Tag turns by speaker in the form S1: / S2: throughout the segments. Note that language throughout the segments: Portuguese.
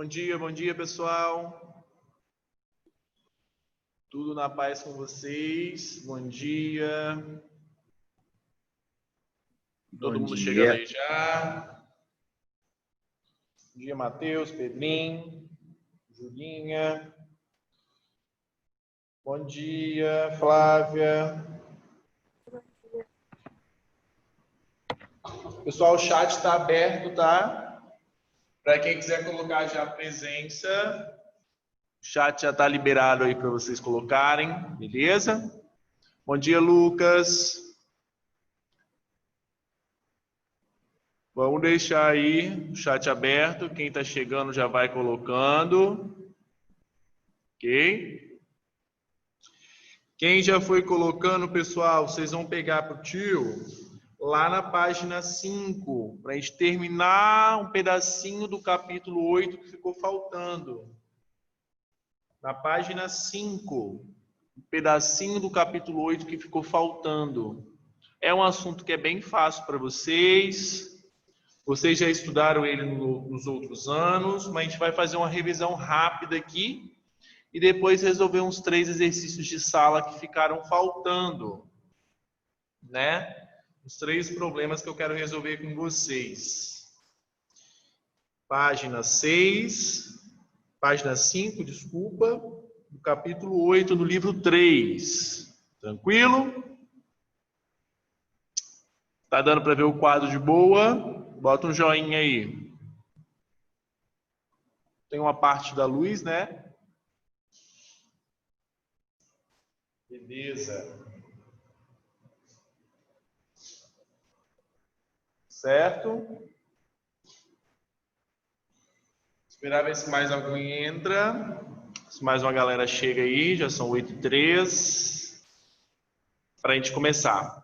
S1: Bom dia, pessoal. Tudo na paz com vocês? Bom dia. Todo mundo chegando aí já. Bom dia, Matheus, Pedrinho, Julinha. Bom dia, Flávia. Pessoal, o chat está aberto, tá? Para quem quiser colocar já a presença, o chat já está liberado aí para vocês colocarem, beleza? Bom dia, Lucas. Vamos deixar aí o chat aberto. Quem está chegando já vai colocando. Ok? Quem já foi colocando, pessoal, vocês vão pegar para o tio lá na página 5, para a gente terminar um pedacinho do capítulo 8 que ficou faltando. Na página 5, um pedacinho do capítulo 8 que ficou faltando. É um assunto que é bem fácil para vocês. Vocês já estudaram ele nos outros anos, mas a gente vai fazer uma revisão rápida aqui e depois resolver uns 3 exercícios de sala que ficaram faltando, né? Os 3 problemas que eu quero resolver com vocês. Página 6, página 5, desculpa, do capítulo 8 do livro 3. Tranquilo? Tá dando para ver o quadro de boa? Bota um joinha aí. Tem uma parte da luz, né? Beleza. Certo? Esperar ver se mais alguém entra. Se mais uma galera chega aí, já são 8h03. Para a gente começar.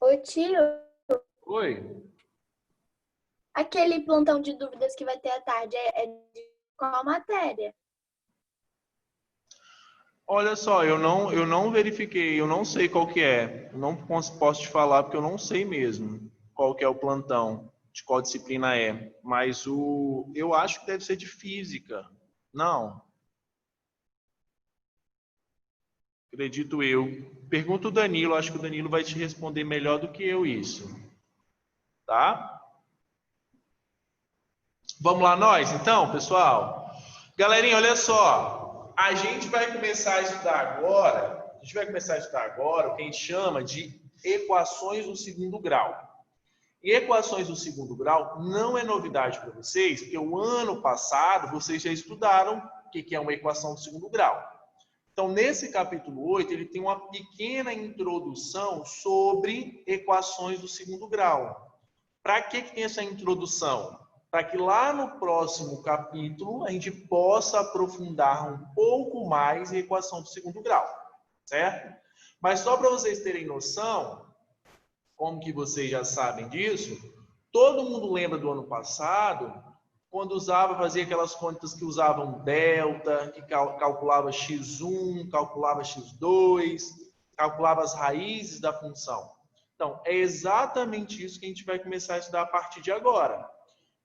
S2: Oi, tio.
S1: Oi.
S2: Aquele plantão de dúvidas que vai ter à tarde é de qual matéria?
S1: Olha só, eu não verifiquei, eu não sei qual que é. Eu não posso te falar porque eu não sei mesmo qual que é o plantão, de qual disciplina é. Mas eu acho que deve ser de física. Não. Acredito eu. Pergunta o Danilo, acho que o Danilo vai te responder melhor do que eu isso. Tá? Vamos lá nós, então, pessoal? Galerinha, olha só. A gente vai começar a estudar agora, o que a gente chama de equações do segundo grau. E equações do segundo grau não é novidade para vocês, porque o ano passado vocês já estudaram o que é uma equação do segundo grau. Então, nesse capítulo 8, ele tem uma pequena introdução sobre equações do segundo grau. Para que tem essa introdução? Para que lá no próximo capítulo a gente possa aprofundar um pouco mais em equação do segundo grau, certo? Mas só para vocês terem noção, como que vocês já sabem disso, todo mundo lembra do ano passado, quando fazia aquelas contas que usavam delta, que calculava x1, calculava x2, calculava as raízes da função. Então, é exatamente isso que a gente vai começar a estudar a partir de agora.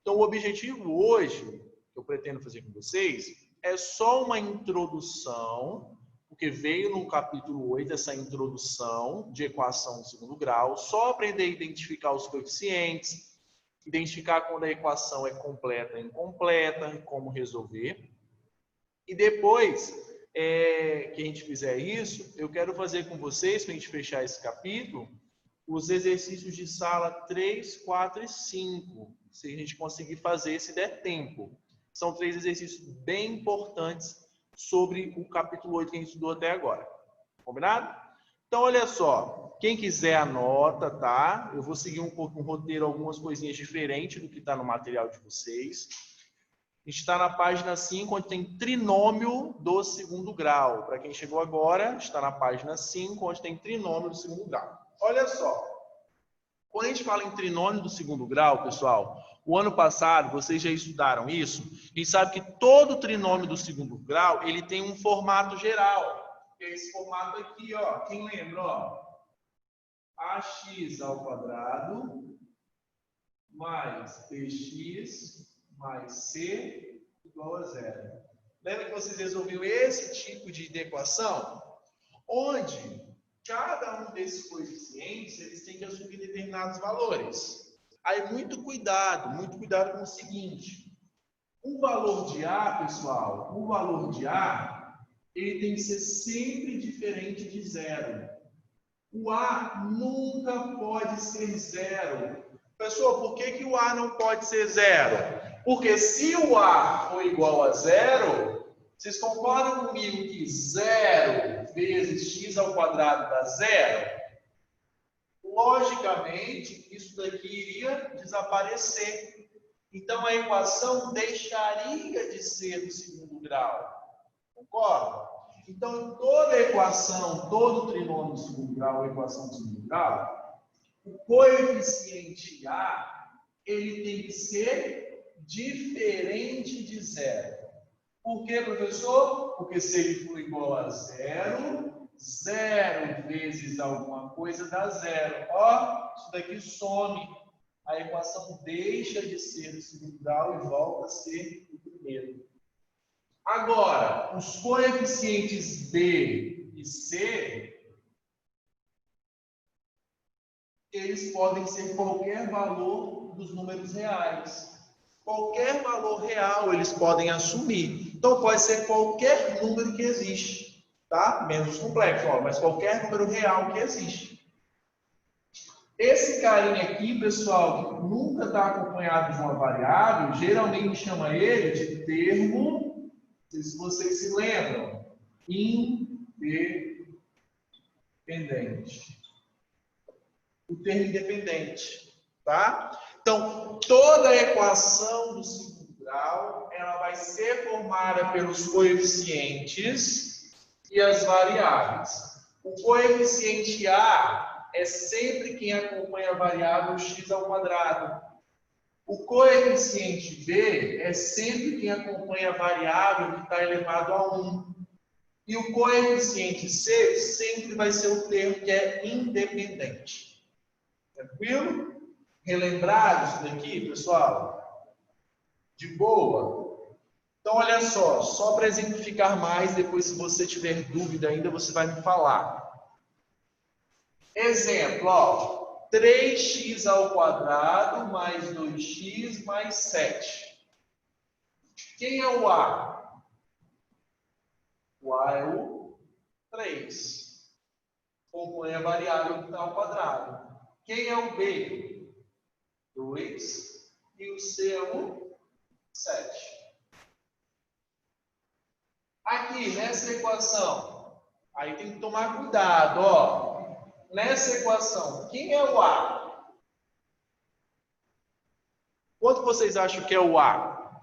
S1: Então, o objetivo hoje, que eu pretendo fazer com vocês, é só uma introdução, porque veio no capítulo 8 essa introdução de equação de segundo grau, só aprender a identificar os coeficientes, identificar quando a equação é completa ou incompleta, como resolver. E depois que a gente fizer isso, eu quero fazer com vocês, para a gente fechar esse capítulo, os exercícios de sala 3, 4 e 5, se a gente conseguir fazer, se der tempo. São 3 exercícios bem importantes sobre o capítulo 8 que a gente estudou até agora. Combinado? Então, olha só, quem quiser anota, tá? Eu vou seguir um pouco um roteiro, algumas coisinhas diferentes do que está no material de vocês. A gente está na página 5, onde tem trinômio do segundo grau. Para quem chegou agora, está na página 5, onde tem trinômio do segundo grau. Olha só, quando a gente fala em trinômio do segundo grau, pessoal, o ano passado, vocês já estudaram isso, a gente sabe que todo trinômio do segundo grau, ele tem um formato geral. Que é esse formato aqui, ó. Quem lembra, ó? Ax ao quadrado mais bx mais c igual a zero. Lembra que vocês resolviam esse tipo de equação? Onde cada um desses coeficientes, eles têm que assumir determinados valores. Aí, muito cuidado com o seguinte. O valor de A, pessoal, o valor de A, ele tem que ser sempre diferente de zero. O A nunca pode ser zero. Pessoal, por que o A não pode ser zero? Porque se o A for igual a zero, vocês concordam comigo que zero vezes x ao quadrado dá zero? Logicamente, isso daqui iria desaparecer. Então, a equação deixaria de ser do segundo grau. Concorda? Então, toda equação, todo trinômio do segundo grau, equação do segundo grau, o coeficiente A, ele tem que ser diferente de zero. Por quê, professor? Porque se ele for igual a zero, zero vezes alguma coisa dá zero. Ó, isso daqui some. A equação deixa de ser do segundo grau e volta a ser do primeiro. Agora, os coeficientes B e C, eles podem ser qualquer valor dos números reais. Qualquer valor real eles podem assumir. Então, pode ser qualquer número que existe, tá? Menos complexo, ó, mas qualquer número real que existe. Esse carinha aqui, pessoal, que nunca está acompanhado de uma variável, geralmente chama ele de termo, não sei se vocês se lembram, independente. O termo independente, tá? Então, toda a equação do segundo grau, ela vai ser formada pelos coeficientes e as variáveis. O coeficiente A é sempre quem acompanha a variável x ao quadrado. O coeficiente B é sempre quem acompanha a variável que está elevado a 1. E o coeficiente C sempre vai ser o termo que é independente. Tranquilo? Relembrar isso daqui, pessoal? De boa? Então, olha só para exemplificar mais, depois se você tiver dúvida ainda, você vai me falar. Exemplo, ó, 3x ao quadrado mais 2x mais 7. Quem é o A? O A é o 3. Compõe a variável que está ao quadrado. Quem é o B? 2. E o C é o 7. Aqui, nessa equação, aí tem que tomar cuidado, ó. Nessa equação, quem é o A? Quanto vocês acham que é o A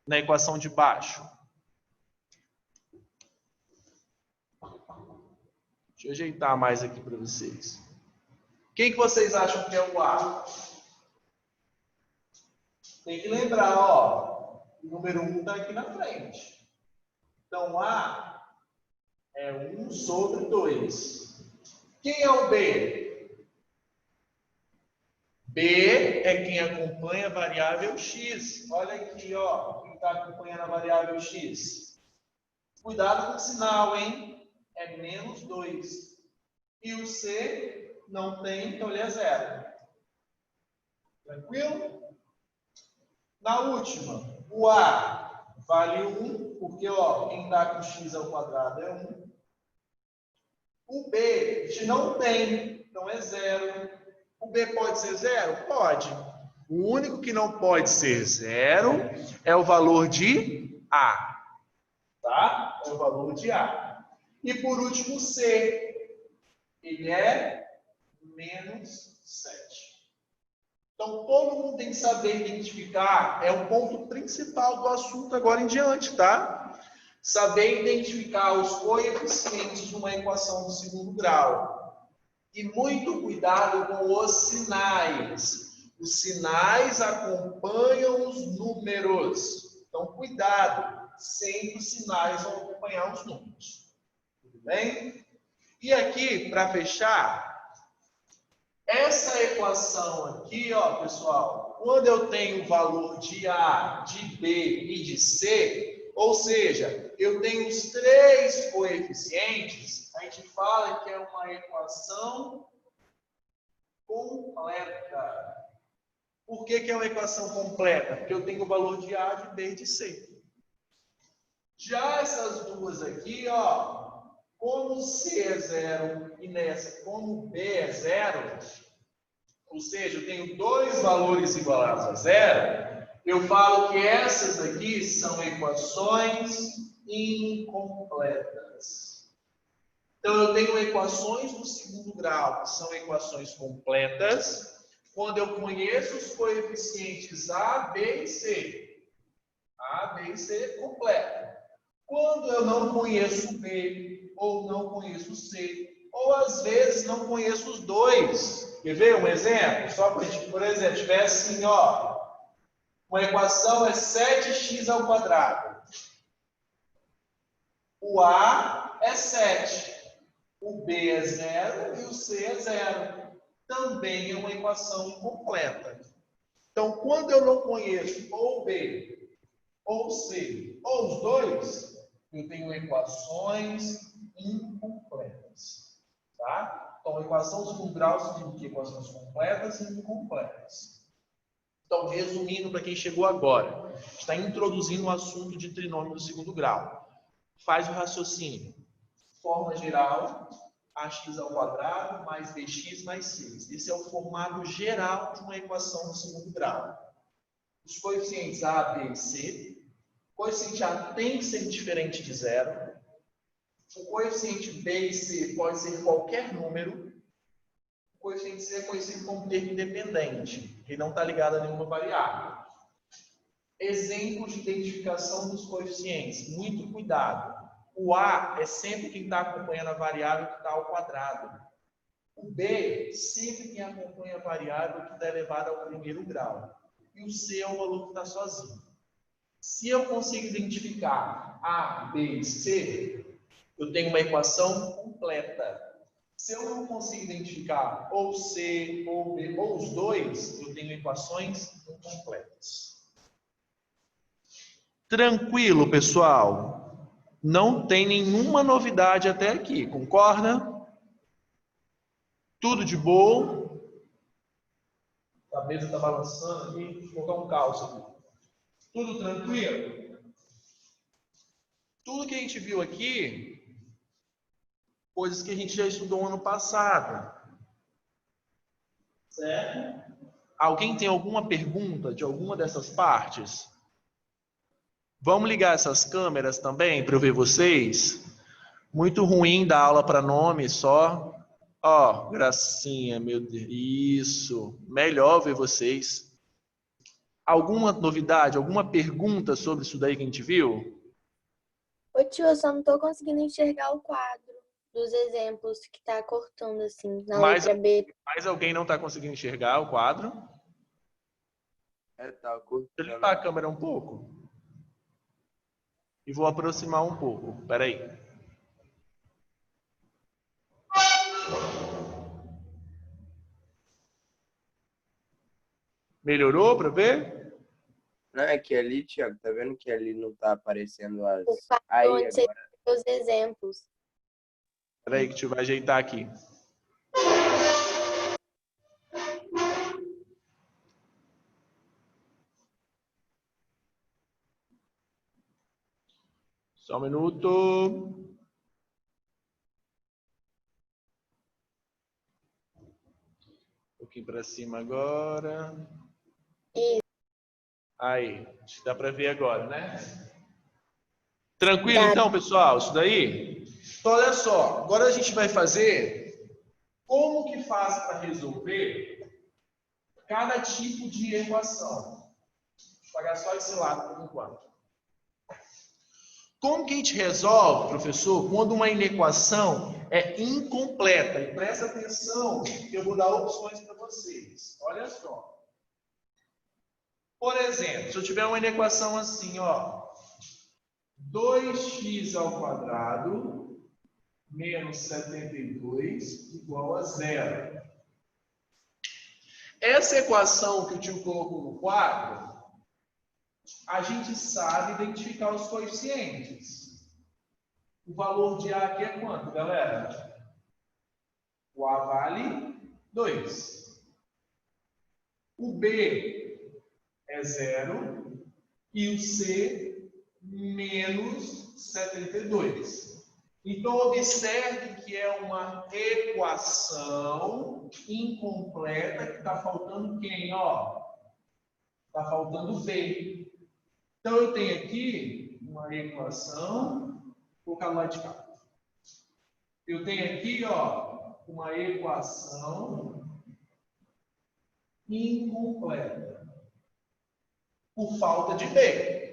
S1: na equação de baixo? Deixa eu ajeitar mais aqui para vocês. Quem que vocês acham que é o A? Tem que lembrar, ó. O número 1 está aqui na frente. Então, A é 1 sobre 2. Quem é o B? B é quem acompanha a variável x. Olha aqui, ó, quem está acompanhando a variável x. Cuidado com o sinal, hein? É menos 2. E o C não tem, então ele é 0. Tranquilo? Na última, o A vale 1, porque ó, quem está com x ao quadrado é 1. O B, a gente não tem, então é 0. O B pode ser 0? Pode. O único que não pode ser 0 é o valor de A. Tá? É o valor de A. E por último, C. Ele é menos 7. Então, todo mundo tem que saber identificar, é o ponto principal do assunto agora em diante, tá? Saber identificar os coeficientes de uma equação do segundo grau. E muito cuidado com os sinais. Os sinais acompanham os números. Então, cuidado. Sempre os sinais vão acompanhar os números. Tudo bem? E aqui, para fechar, essa equação aqui, ó, pessoal, quando eu tenho o valor de A, de B e de C, ou seja, eu tenho os três coeficientes, a gente fala que é uma equação completa. Por que é uma equação completa? Porque eu tenho o valor de A, de B e de C. Já essas duas aqui, ó, como C é 0 e nessa, como B é 0, ou seja, eu tenho dois valores igualados a 0, eu falo que essas aqui são equações incompletas. Então, eu tenho equações do segundo grau, que são equações completas, quando eu conheço os coeficientes A, B e C. A, B e C completo. Quando eu não conheço B, ou não conheço C, ou às vezes não conheço os dois. Quer ver um exemplo? Só para a gente, por exemplo, tiver assim, ó, uma equação é 7x ao quadrado. O A é 7, o B é 0 e o C é 0. Também é uma equação incompleta. Então, quando eu não conheço ou B, ou C, ou os dois, eu tenho equações incompletas. Tá? Então, equação de segundo grau significa equações completas e incompletas. Então, resumindo para quem chegou agora, está introduzindo o assunto de trinômio do segundo grau. Faz o raciocínio. Forma geral, ax ao quadrado mais bx mais c. Esse é o formato geral de uma equação do segundo grau. Os coeficientes A, B e C. O coeficiente A tem que ser diferente de 0. O coeficiente B e C pode ser qualquer número. O coeficiente C é conhecido como termo independente. Ele não está ligado a nenhuma variável. Exemplos de identificação dos coeficientes. Muito cuidado. O A é sempre quem está acompanhando a variável que está ao quadrado. O B sempre quem acompanha a variável que está elevada ao primeiro grau. E o C é o valor que está sozinho. Se eu consigo identificar A, B e C, eu tenho uma equação completa. Se eu não consigo identificar ou C, ou B, ou os dois, eu tenho equações incompletas. Tranquilo, pessoal? Não tem nenhuma novidade até aqui, concorda? Tudo de boa? A mesa está balançando aqui, deixa eu colocar um calço aqui. Tudo tranquilo? Tudo que a gente viu aqui, coisas que a gente já estudou ano passado. Certo? Alguém tem alguma pergunta de alguma dessas partes? Vamos ligar essas câmeras também para eu ver vocês? Muito ruim dar aula para nome só. Ó, gracinha, meu Deus. Isso. Melhor ver vocês. Alguma novidade, alguma pergunta sobre isso daí que a gente viu?
S2: Ô tio, eu só não tô conseguindo enxergar o quadro dos exemplos que tá cortando assim, na letra B.
S1: Mais alguém não está conseguindo enxergar o quadro?
S3: Tá
S1: Deixa eu limpar a câmera um pouco. E vou aproximar um pouco. Espera aí. Melhorou para ver?
S3: Não, é que ali, Thiago, tá vendo que ali não tá aparecendo as...
S2: O quadro
S3: Aí,
S2: onde você
S3: agora...
S2: tem os exemplos.
S1: Espera aí que a gente vai ajeitar aqui. Só um minuto. Um pouquinho para cima agora.
S2: Isso.
S1: Aí, acho que dá para ver agora, né? Tranquilo então, pessoal? Isso daí? Então, olha só. Agora a gente vai fazer como que faz para resolver cada tipo de equação. Vou apagar só esse lado por enquanto. Como que a gente resolve, professor, quando uma inequação é incompleta? E presta atenção que eu vou dar opções para vocês. Olha só. Por exemplo, se eu tiver uma inequação assim, ó. 2x ao quadrado menos 72 igual a 0. Essa equação que o tio colocou no quadro, a gente sabe identificar os coeficientes. O valor de A aqui é quanto, galera? O A vale 2. O B é 0 e o C menos 72. Então, observe que é uma equação incompleta que está faltando quem? Ó, está faltando V. Então, eu tenho aqui uma equação, vou colocar lá de cá. Eu tenho aqui, ó, uma equação incompleta por falta de B.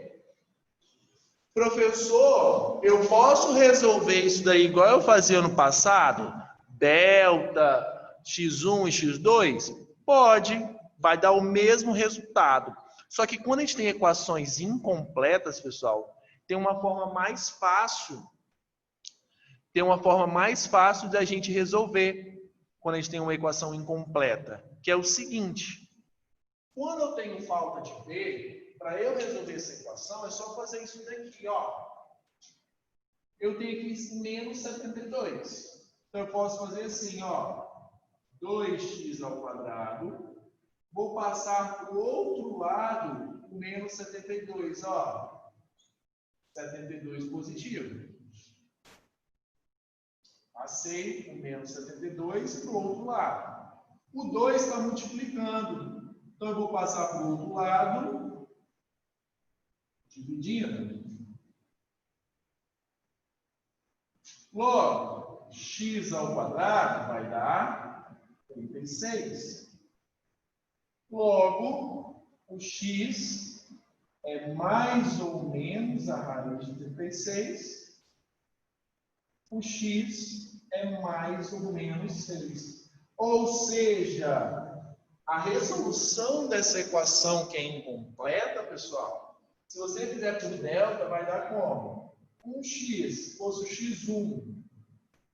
S1: Professor, eu posso resolver isso daí igual eu fazia no passado? Delta, x1 e x2? Pode, vai dar o mesmo resultado. Só que quando a gente tem equações incompletas, pessoal, tem uma forma mais fácil. Tem uma forma mais fácil da gente resolver quando a gente tem uma equação incompleta, que é o seguinte: quando eu tenho falta de B, para eu resolver essa equação, é só fazer isso daqui, ó. Eu tenho aqui menos 72. Então, eu posso fazer assim, ó. 2x ao quadrado. Vou passar para o outro lado o menos 72, ó. 72 positivo. Passei o menos 72 para o outro lado. O 2 está multiplicando. Então, eu vou passar para o outro lado. Dividindo. Logo, x ao quadrado vai dar 36. Logo, o x é mais ou menos a raiz de 36. O x é mais ou menos 6. Ou seja, a resolução dessa equação que é incompleta, pessoal, se você fizer por delta, vai dar como? Um x, se fosse o x1,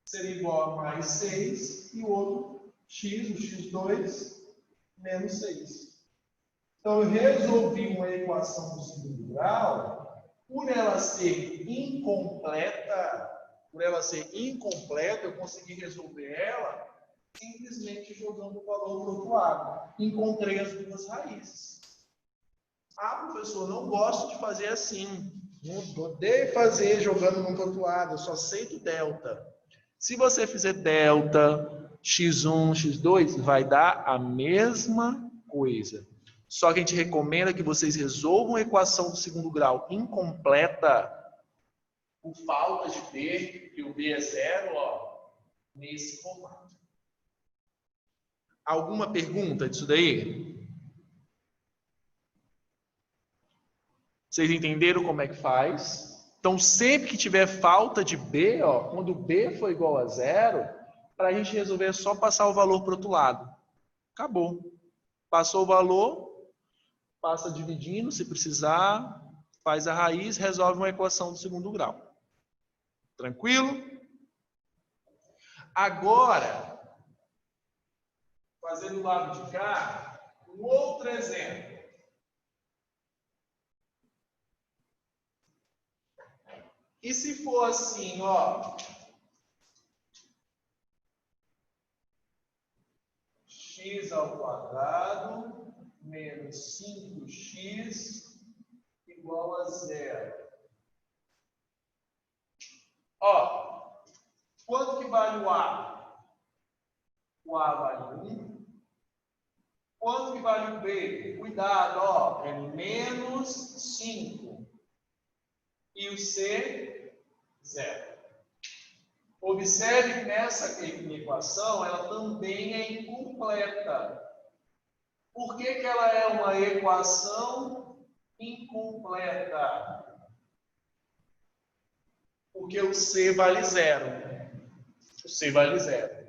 S1: seria igual a mais 6, e o outro x, o x2, menos 6. Então, eu resolvi uma equação do segundo grau, por ela ser incompleta, eu consegui resolver ela simplesmente jogando o valor para o outro lado. Encontrei as duas raízes. Ah, professor, não gosto de fazer assim. Não odeio fazer jogando no outro lado, eu só aceito delta. Se você fizer delta, x1, x2, vai dar a mesma coisa. Só que a gente recomenda que vocês resolvam a equação do segundo grau incompleta por falta de B, que o B é 0, ó, nesse formato. Alguma pergunta disso daí? Vocês entenderam como é que faz? Então, sempre que tiver falta de B, ó, quando B for igual a 0, para a gente resolver é só passar o valor para o outro lado. Acabou. Passou o valor, passa dividindo, se precisar, faz a raiz, resolve uma equação do segundo grau. Tranquilo? Agora, fazendo do lado de cá, um outro exemplo. E se for assim, ó, x ao quadrado menos 5x igual a 0. Ó, quanto que vale o A? O A vale 1. Quanto que vale o B? Cuidado, ó, é menos 5. E o C, 0. Observe que nessa equação, ela também é incompleta. Por que que ela é uma equação incompleta? Porque o C vale 0. O C vale 0.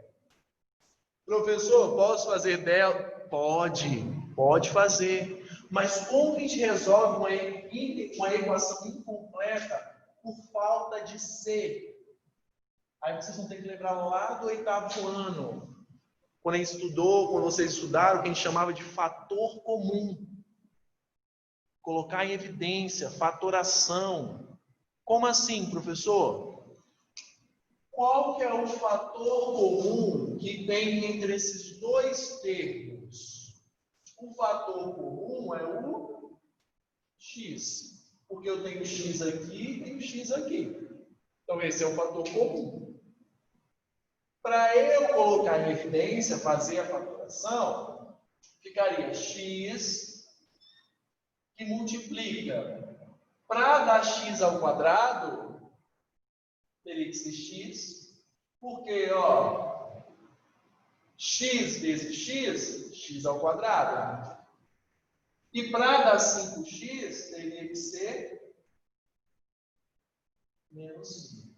S1: Professor, posso fazer delta? Pode fazer. Mas como a gente resolve uma equação incompleta por falta de C? Aí vocês vão ter que lembrar lá do 8º ano, quando a gente estudou, quando vocês estudaram, o que a gente chamava de fator comum. Colocar em evidência, fatoração. Como assim, professor? Qual que é o fator comum que tem entre esses dois termos? O fator comum é o x. Porque eu tenho x aqui e tenho x aqui. Então, esse é o fator comum. Para eu colocar em evidência, fazer a fatoração, ficaria x que multiplica. Para dar x ao quadrado, teria que ser x, porque, ó, x vezes x, x ao quadrado. E para dar 5x, teria que ser menos 5.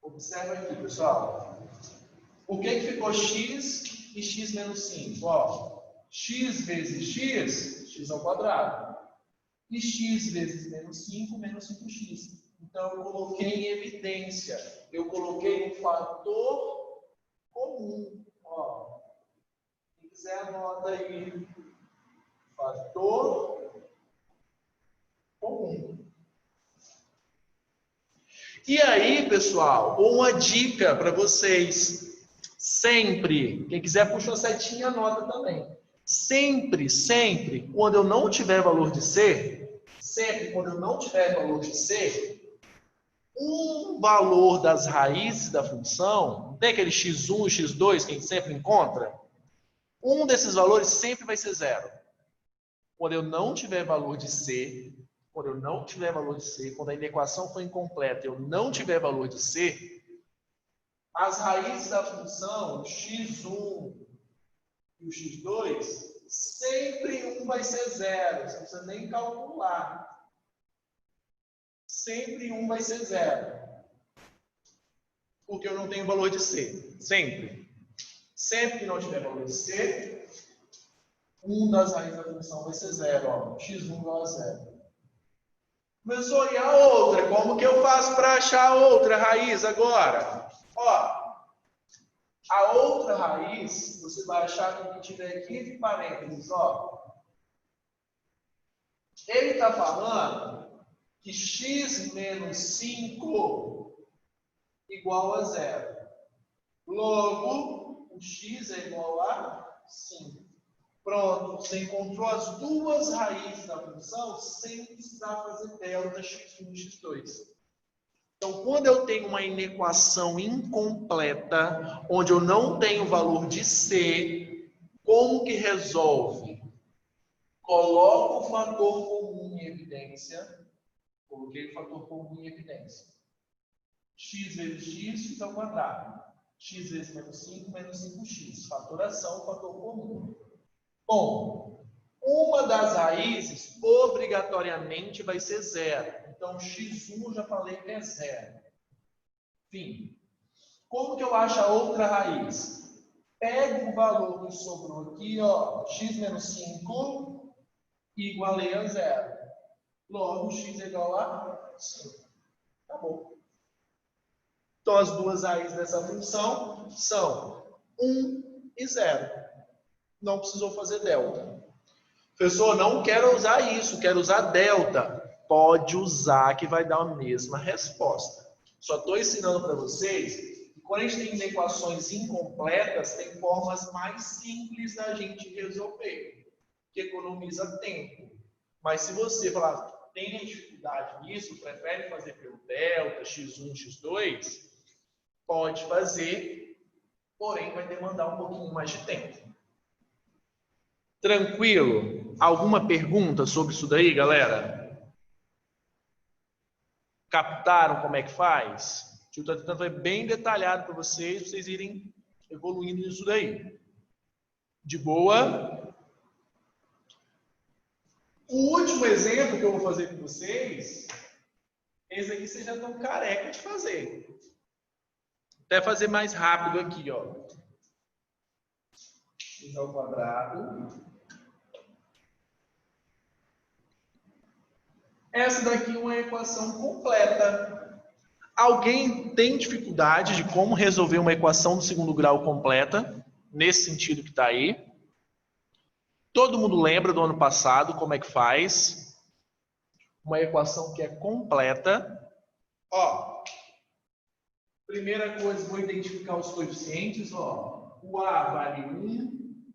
S1: Observa aqui, pessoal. O que ficou x e x menos 5? Ó, x vezes x, x ao quadrado. E x vezes menos 5, menos 5x. Então, eu coloquei em evidência. Eu coloquei um fator comum. Ó, quem quiser anota aí. Fator comum. E aí, pessoal, uma dica para vocês. Sempre, quem quiser puxa uma setinha, anota também. Sempre, quando eu não tiver valor de C, um valor das raízes da função, não tem aquele x1, x2 que a gente sempre encontra? Um desses valores sempre vai ser zero. Quando eu não tiver valor de C, quando a inequação for incompleta, eu não tiver valor de C, as raízes da função, o x1 e o x2, sempre um vai ser zero. Você não precisa nem calcular. Sempre um vai ser zero. Porque eu não tenho valor de C. Sempre. Sempre que não tiver valor de C, um das raízes da função vai ser zero. Ó, x1 igual a zero. Professor, e a outra? Como que eu faço para achar a outra raiz agora? Ó, a outra raiz, você vai achar que o que tiver aqui entre parênteses, ó. Ele está falando que x menos 5 igual a zero. Logo, o x é igual a 5. Pronto, você encontrou as duas raízes da função sem precisar fazer delta x1 e x2. Então, quando eu tenho uma inequação incompleta, onde eu não tenho valor de C, como que resolve? Coloco o fator comum em evidência. Coloquei o fator comum em evidência. X vezes x, x ao quadrado. X vezes menos 5, menos 5x. Fatoração, fator comum. Bom, uma das raízes obrigatoriamente vai ser zero. Então, x1 eu já falei que é zero. Fim. Como que eu acho a outra raiz? Pego o valor que sobrou aqui, ó, x menos 5, e igualei a zero. Logo, x é igual a 5. Tá bom. Então, as duas raízes dessa função são 1 e 0. Não precisou fazer delta. Professor, não quero usar isso, quero usar delta. Pode usar que vai dar a mesma resposta. Só estou ensinando para vocês que quando a gente tem inequações incompletas, tem formas mais simples da gente resolver, que economiza tempo. Mas se você falar, tem dificuldade nisso, prefere fazer pelo delta, x1, x2, pode fazer, porém vai demandar um pouquinho mais de tempo. Tranquilo? Alguma pergunta sobre isso daí, galera? Captaram como é que faz? O tio está tentando fazer bem detalhado para vocês irem evoluindo nisso daí. De boa? O último exemplo que eu vou fazer com vocês, esse aqui vocês já estão careca de fazer. Até fazer mais rápido aqui, ó. X ao quadrado. Essa daqui é uma equação completa. Alguém tem dificuldade de como resolver uma equação do segundo grau completa? nesse sentido que está aí. Todo mundo lembra do ano passado como é que faz? Uma equação que é completa. Ó, primeira coisa, vou identificar os coeficientes. Ó, o A vale 1.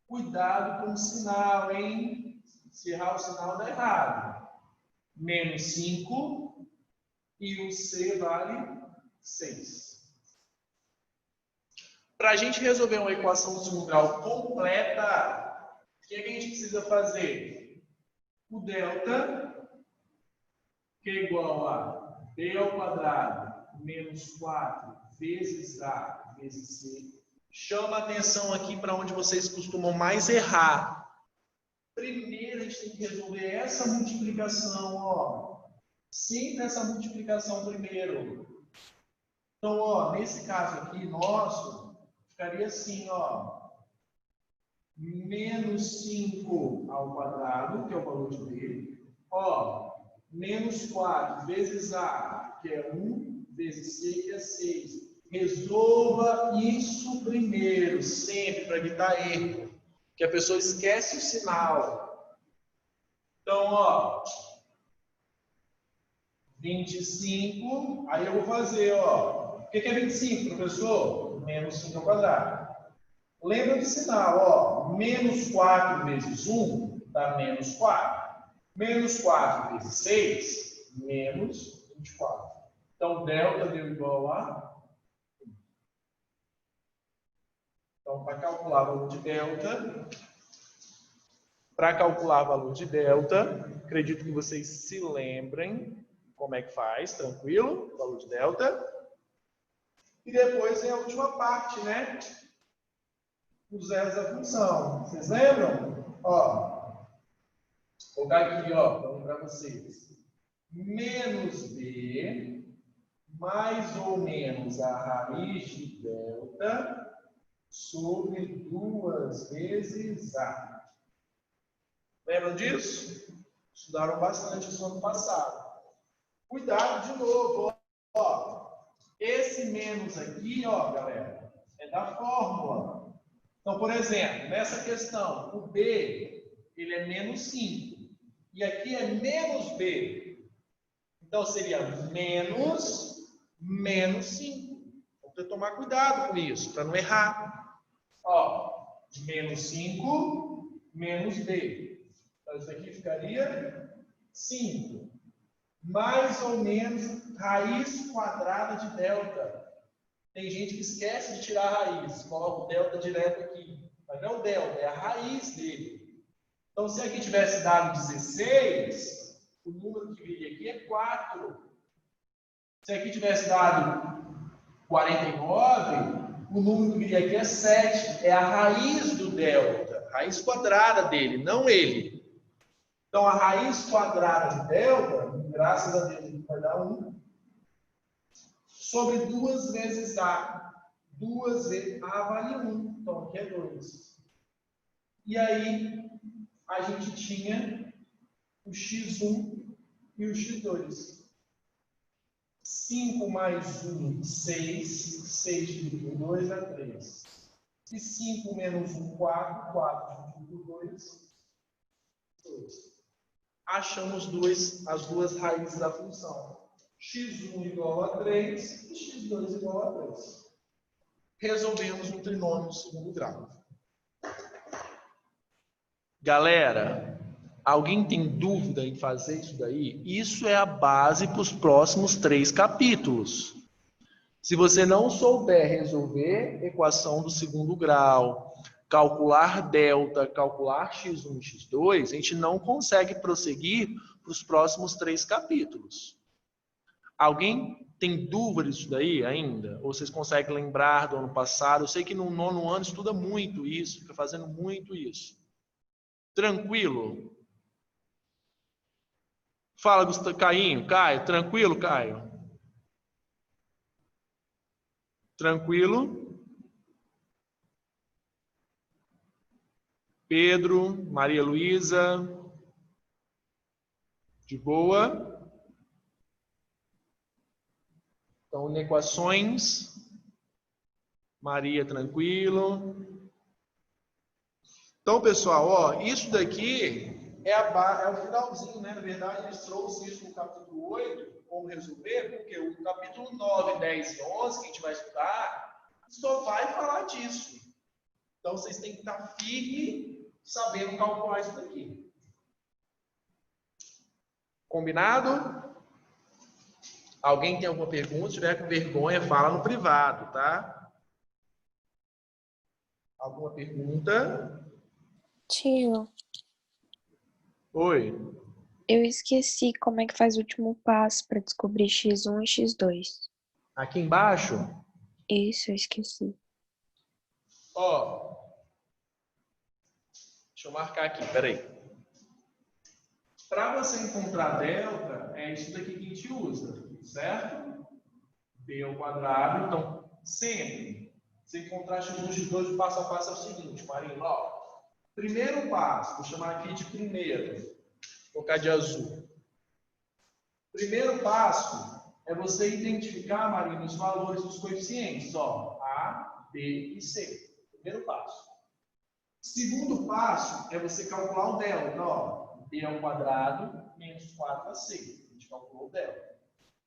S1: Cuidado com o sinal, hein? Se errar o sinal, dá errado. Menos 5. E o C vale 6. Para a gente resolver uma equação de segundo grau completa, o que a gente precisa fazer? O delta, que é igual a B ao quadrado menos 4 vezes A vezes C. Chama atenção aqui para onde vocês costumam mais errar. Primeiro, a gente tem que resolver essa multiplicação, ó. Sempre essa multiplicação primeiro. Então, ó, nesse caso aqui, nosso, ficaria assim, ó. Menos 5 ao quadrado, que é o valor de B. Ó, menos 4 vezes A, que é 1, vezes C, que é 6. Resolva isso primeiro, sempre, para evitar erro. Que a pessoa esquece o sinal. Então, ó. 25, aí eu vou fazer, ó. O que é 25, professor? Menos 5 ao quadrado. Lembra do sinal, ó. Menos 4 vezes 1 dá menos 4. Menos 4 vezes 6, menos 24. Então, delta deu igual a 1. Então, para calcular o valor de delta, acredito que vocês se lembrem como é que faz, tranquilo? Valor de delta. E depois vem a última parte, né? Os zeros da função. Vocês lembram? Ó, vou colocar aqui, ó, para lembrar vocês. Menos B mais ou menos a raiz de delta sobre 2 vezes A. Lembram disso? Estudaram bastante isso ano passado. Cuidado de novo, ó. Esse menos aqui, ó, galera, é da fórmula. Então, por exemplo, nessa questão, o B, ele é menos 5. E aqui é menos B. Então, seria menos 5. Vamos ter que tomar cuidado com isso, para não errar. Ó, menos 5, menos B. Então, isso aqui ficaria 5. Mais ou menos raiz quadrada de delta. Tem gente que esquece de tirar a raiz, coloca o delta direto aqui. Mas não é o delta, é a raiz dele. Então, se aqui tivesse dado 16, o número que viria aqui é 4. Se aqui tivesse dado 49, o número que viria aqui é 7. É a raiz do delta, raiz quadrada dele, não ele. Então, a raiz quadrada de delta, graças a Deus, vai dar 1. Sobre 2 vezes A. 2 vezes A vale 1. Então, aqui é 2. E aí, a gente tinha o x1 e o x2. 5 mais 1, 6. 6 dividido por 2 dá 3. E 5 menos 1, 4. 4 dividido por 2, 2. Achamos as duas raízes da função. x1 igual a 3 e x2 igual a 2. Resolvemos um trinômio de segundo grau. Galera, alguém tem dúvida em fazer isso daí? Isso é a base para os próximos 3 capítulos. Se você não souber resolver equação do segundo grau, calcular delta, calcular x1 e x2, a gente não consegue prosseguir para os próximos 3 capítulos. Alguém tem dúvida disso daí ainda? Ou vocês conseguem lembrar do ano passado? Eu sei que no 9º ano estuda muito isso, fica fazendo muito isso. Tranquilo? Fala, Gustavo, Caio, tranquilo, Caio? Tranquilo? Pedro, Maria Luísa, de boa? Então, equações, Maria, tranquilo. Então, pessoal, ó, isso daqui é o finalzinho, né? Na verdade, eles trouxeram isso no capítulo 8, como resolver, porque o capítulo 9, 10 e 11, que a gente vai estudar, só vai falar disso. Então, vocês têm que estar firme, sabendo calcular isso daqui. Combinado? Alguém tem alguma pergunta? Se tiver com vergonha, fala no privado, tá? Alguma pergunta?
S4: Tio,
S1: Oi.
S4: eu esqueci como é que faz o último passo para descobrir x1 e x2.
S1: Aqui embaixo,
S4: Isso, eu esqueci.
S1: ó. Deixa eu marcar aqui, peraí. Para você encontrar delta, é isso daqui que a gente usa, certo? B ao quadrado. Então, sempre, se encontrar x1, x2, o passo a passo é o seguinte, Marina, ó. Primeiro passo, vou chamar aqui de primeiro. Vou colocar de azul. Primeiro passo é você identificar, Marina, os valores dos coeficientes, ó, A, B e C. Primeiro passo. Segundo passo é você calcular o delta, ó. B ao quadrado menos 4ac. A gente calculou o delta.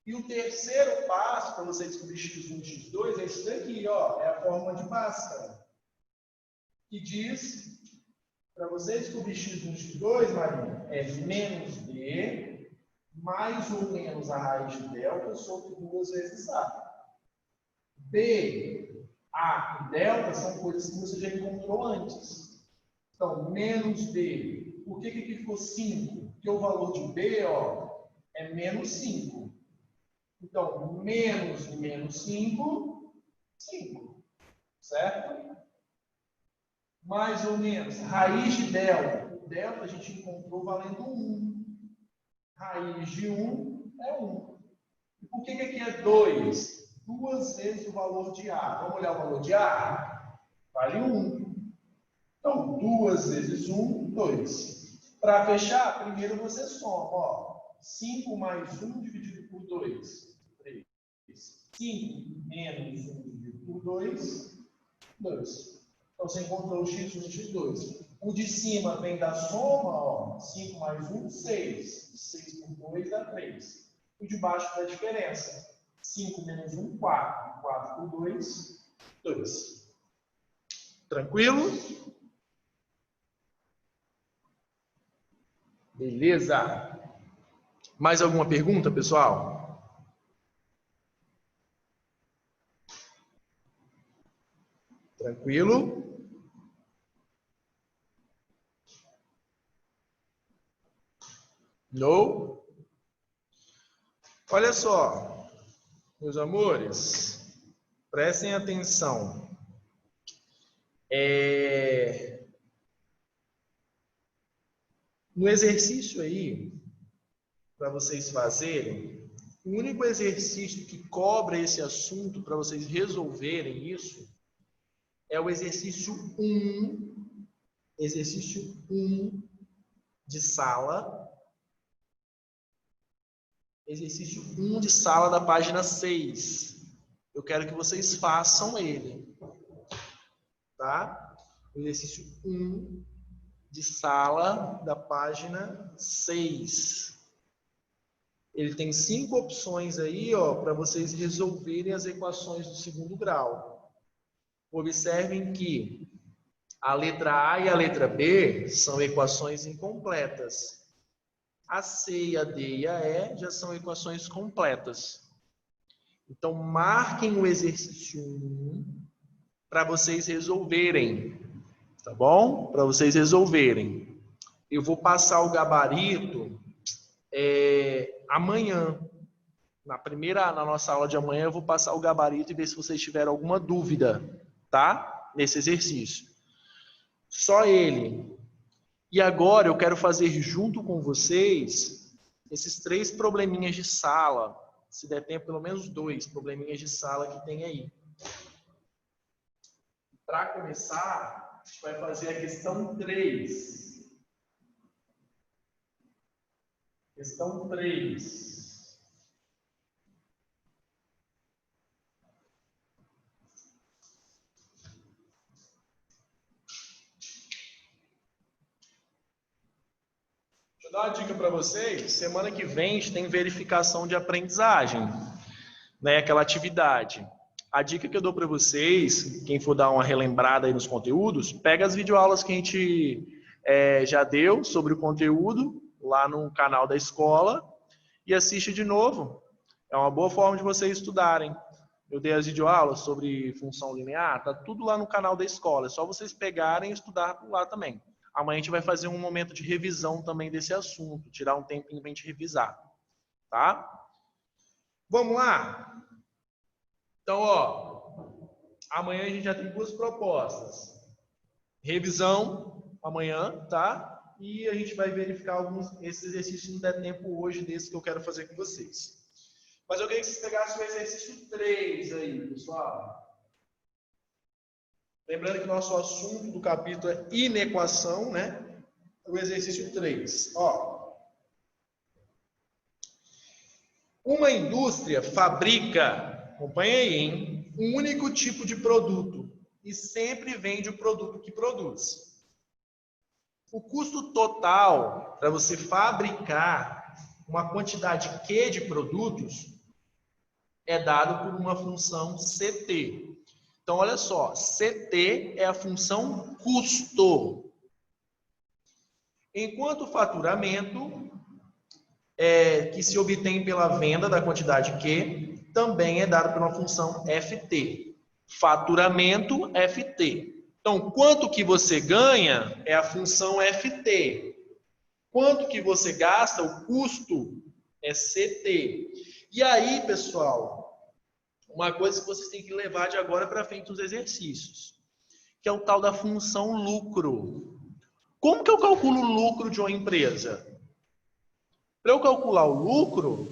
S1: E o terceiro passo para você descobrir x1 e x2 é isso daqui, ó. É a fórmula de Bhaskara. Que diz, para você descobrir x1 e x2, Marina, é menos b mais ou menos a raiz de delta sobre 2 vezes a. B, a e delta são coisas que você já encontrou antes. Então, menos b. Por que aqui ficou 5? Porque o valor de b, ó, é menos 5. Então, menos 5, 5. Certo? Mais ou menos. Raiz de delta. O delta a gente encontrou valendo 1. Raiz de 1 é 1. E por que aqui é 2? 2 vezes o valor de A. Vamos olhar o valor de A? Vale 1. Então, 2 vezes 1, 2. Para fechar, primeiro você soma. Ó, 5 mais 1 dividido por 2, 3. 5 menos 1 dividido por 2, 2. Então, você encontrou o x1 e x2. O de cima vem da soma, ó, 5 mais 1, 6. 6 por 2 dá 3. O de baixo dá diferença. 5 menos 1, 4. 4 por 2, 2. Tranquilo? Beleza? Mais alguma pergunta, pessoal? Tranquilo? No? Olha só, meus amores, prestem atenção. No exercício aí, para vocês fazerem, o único exercício que cobra esse assunto para vocês resolverem isso é o exercício 1, exercício 1 de sala, exercício 1 de sala da página 6. Eu quero que vocês façam ele, tá? Exercício 1 de sala da página 6. Ele tem 5 opções aí, ó, para vocês resolverem as equações do segundo grau. Observem que a letra A e a letra B são equações incompletas. A C, a D e a E já são equações completas. Então, marquem o exercício 1 para vocês resolverem, tá bom? Para vocês resolverem. Eu vou passar o gabarito amanhã. Na nossa aula de amanhã, eu vou passar o gabarito e ver se vocês tiveram alguma dúvida, tá? Nesse exercício. Só ele. E agora eu quero fazer junto com vocês esses 3 probleminhas de sala. Se der tempo, pelo menos 2 probleminhas de sala que tem aí. Para começar, a gente vai fazer a questão 3. Questão 3. eu dar uma dica para vocês. Semana que vem a gente tem verificação de aprendizagem, né? Aquela atividade. A dica que eu dou para vocês, quem for dar uma relembrada aí nos conteúdos, pega as videoaulas que a gente já deu sobre o conteúdo lá no canal da escola e assiste de novo. É uma boa forma de vocês estudarem. Eu dei as videoaulas sobre função linear, tá tudo lá no canal da escola. É só vocês pegarem e estudar por lá também. Amanhã a gente vai fazer um momento de revisão também desse assunto, tirar um tempinho pra gente revisar, tá? Vamos lá? Então, ó, amanhã a gente já tem 2 propostas. Revisão amanhã, tá? E a gente vai verificar esses exercícios, não der tempo hoje desse que eu quero fazer com vocês. Mas eu queria que vocês pegassem o exercício 3 aí, pessoal. Lembrando que nosso assunto do capítulo é inequação, né? O exercício 3. Ó. Uma indústria fabrica, acompanha aí, hein? Um único tipo de produto e sempre vende o produto que produz. O custo total para você fabricar uma quantidade Q de produtos é dado por uma função CT. Então, olha só, CT é a função custo. Enquanto o faturamento, que se obtém pela venda da quantidade Q, também é dado por uma função FT. Faturamento, FT. Então, quanto que você ganha é a função FT. Quanto que você gasta, o custo, é CT. E aí, pessoal, uma coisa que vocês têm que levar de agora para frente nos exercícios, que é o tal da função lucro. Como que eu calculo o lucro de uma empresa? Para eu calcular o lucro,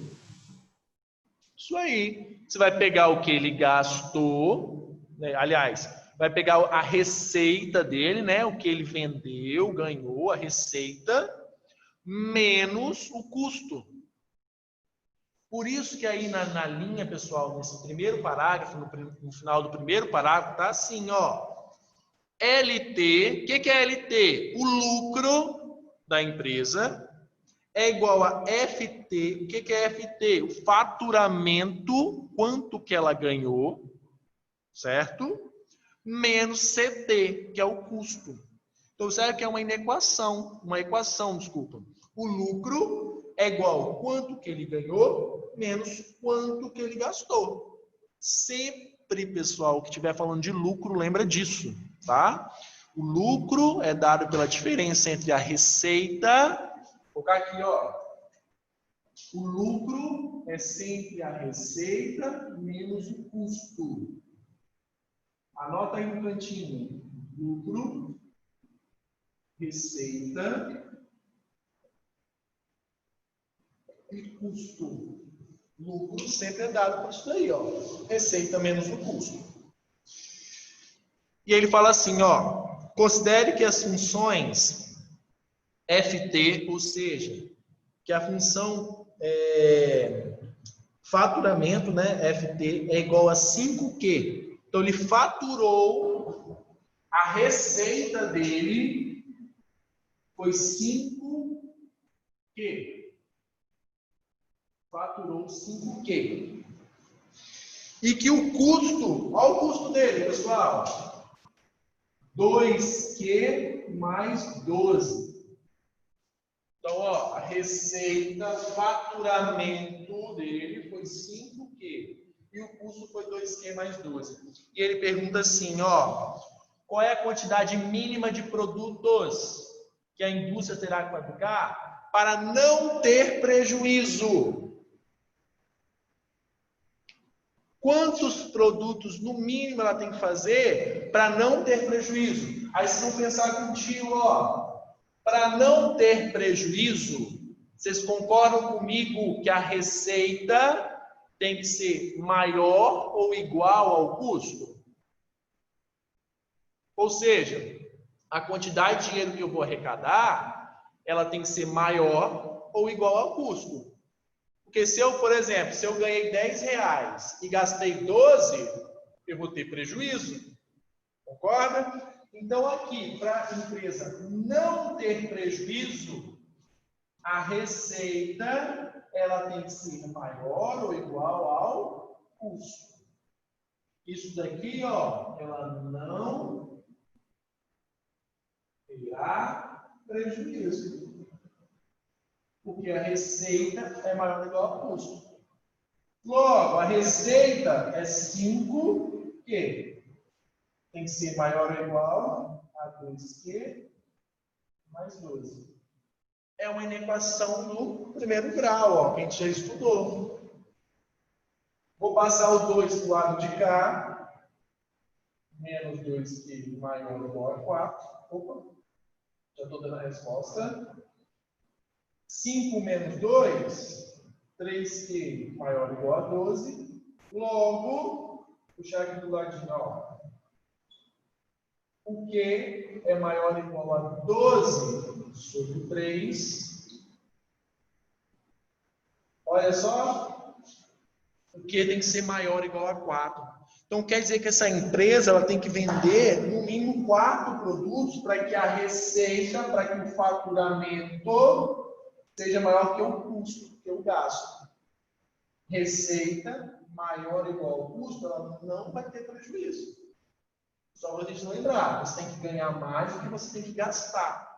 S1: isso aí. Você vai pegar o que ele gastou, né? Aliás, vai pegar a receita dele, né? O que ele vendeu, ganhou, a receita, menos o custo. Por isso que aí na linha, pessoal, nesse primeiro parágrafo, no final do primeiro parágrafo, tá assim, ó. LT, o que é LT? O lucro da empresa é igual a FT. O que é FT? O faturamento, quanto que ela ganhou, certo? Menos CT, que é o custo. Então, serve que é uma equação, desculpa. O lucro é igual a quanto que ele ganhou, menos quanto que ele gastou. Sempre, pessoal, que estiver falando de lucro, lembra disso, tá? O lucro é dado pela diferença entre a receita... Vou colocar aqui, ó. O lucro é sempre a receita menos o custo. Anota aí no cantinho. Lucro, receita e custo. Lucro sempre é dado por isso daí, ó. Receita menos o custo. E ele fala assim, ó. Considere que as funções FT, ou seja, que a função faturamento, né, FT, é igual a 5Q. Então, ele faturou, a receita dele foi 5Q. Faturou 5Q. E que o custo, olha o custo dele, pessoal. 2Q mais 12. Então, ó, a receita, faturamento dele foi 5Q. E o custo foi 2Q mais 12. E ele pergunta assim, ó, qual é a quantidade mínima de produtos que a indústria terá que fabricar para não ter prejuízo? Quantos produtos, no mínimo, ela tem que fazer para não ter prejuízo? Aí vocês vão pensar contigo, ó, para não ter prejuízo, vocês concordam comigo que a receita tem que ser maior ou igual ao custo? Ou seja, a quantidade de dinheiro que eu vou arrecadar, ela tem que ser maior ou igual ao custo. Porque se eu, por exemplo, se eu ganhei R$10 e gastei 12, eu vou ter prejuízo. Concorda? Então, aqui, para a empresa não ter prejuízo, A receita, ela tem que ser maior ou igual ao custo. Isso daqui, ó, ela não terá prejuízo. Porque a receita é maior ou igual ao custo. Logo, a receita é 5, que tem que ser maior ou igual a 2Q mais 12. É uma inequação do primeiro grau, ó, que a gente já estudou. Vou passar o 2 para o lado de cá. Menos 2Q maior ou igual a 4. Opa, já estou dando a resposta. 5 menos 2, 3Q maior ou igual a 12. Logo, puxar aqui do ladinho, ó. O Q é maior ou igual a 12 sobre 3. Olha só. O Q tem que ser maior ou igual a 4. Então, quer dizer que essa empresa ela tem que vender, no mínimo, 4 produtos para que a receita, para que o faturamento seja maior que o custo, que o gasto. Receita maior ou igual ao custo, ela não vai ter prejuízo. Só para a gente lembrar, você tem que ganhar mais do que você tem que gastar.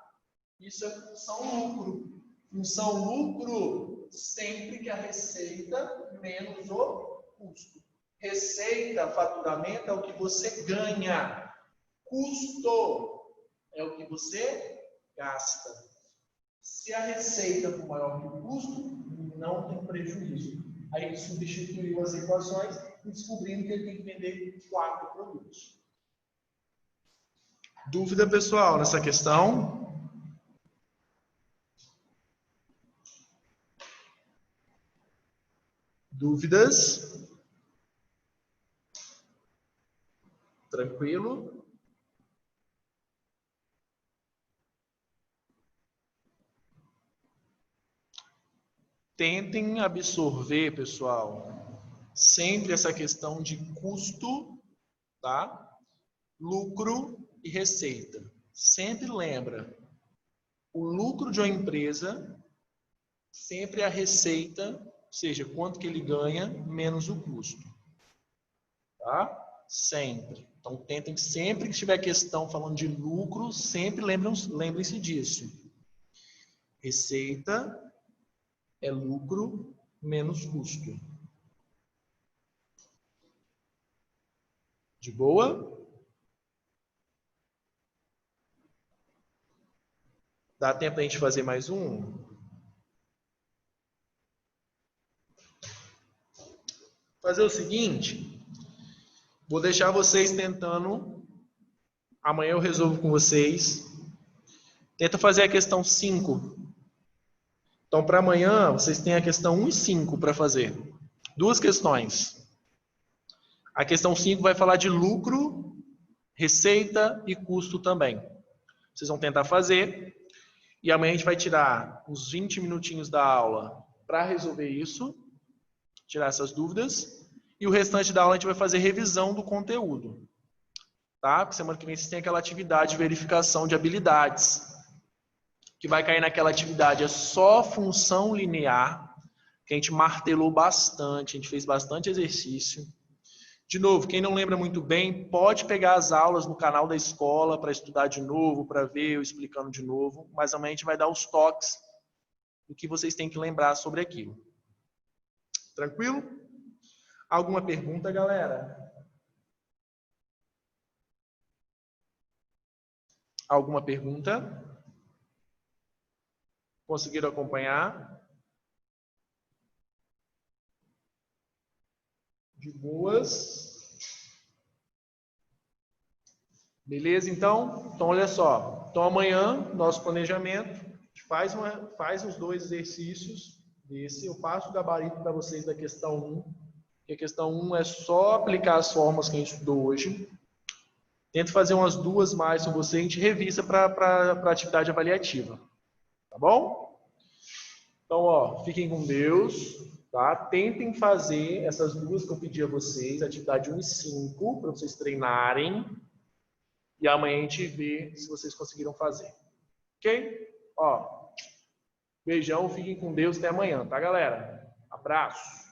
S1: Isso é função lucro. Função lucro, sempre que a receita menos o custo. Receita, faturamento é o que você ganha. Custo é o que você gasta. Se a receita for maior que o custo, não tem prejuízo. Aí ele substituiu as equações e descobrindo que ele tem que vender 4 produtos. Dúvida, pessoal, nessa questão? Dúvidas? Tranquilo? Tentem absorver, pessoal, sempre essa questão de custo, tá? Lucro e receita. Sempre lembra, o lucro de uma empresa sempre é a receita, ou seja, quanto que ele ganha menos o custo. Tá? Sempre. Então, tentem sempre que tiver questão falando de lucro, sempre lembrem-se disso. Receita é lucro menos custo. De boa? Dá tempo da gente fazer mais um? Fazer o seguinte, vou deixar vocês tentando, amanhã eu resolvo com vocês. Tenta fazer a questão 5. Então, para amanhã, vocês têm a questão 1 e 5 para fazer. 2 questões. A questão 5 vai falar de lucro, receita e custo também. Vocês vão tentar fazer. E amanhã a gente vai tirar uns 20 minutinhos da aula para resolver isso, tirar essas dúvidas. E o restante da aula a gente vai fazer revisão do conteúdo. Tá? Porque semana que vem vocês têm aquela atividade de verificação de habilidades. Que vai cair naquela atividade, é só função linear, que a gente martelou bastante, a gente fez bastante exercício. De novo, quem não lembra muito bem, pode pegar as aulas no canal da escola para estudar de novo, para ver eu explicando de novo, mas amanhã a gente vai dar os toques do que vocês têm que lembrar sobre aquilo. Tranquilo? Alguma pergunta, galera? Alguma pergunta? Conseguiram acompanhar? De boas? Beleza, então? Então, olha só. Então, amanhã, nosso planejamento, a gente faz os 2 exercícios desse. Eu passo o gabarito para vocês da questão 1. Que a questão 1 é só aplicar as fórmulas que a gente estudou hoje. Tento fazer umas 2 mais com você, a gente revisa para a atividade avaliativa. Tá bom? Então, ó, fiquem com Deus, tá? Tentem fazer essas 2 que eu pedi a vocês, atividade 1 e 5, para vocês treinarem. E amanhã a gente vê se vocês conseguiram fazer. Ok? Ó, Beijão, fiquem com Deus, até amanhã, tá, galera? Abraço.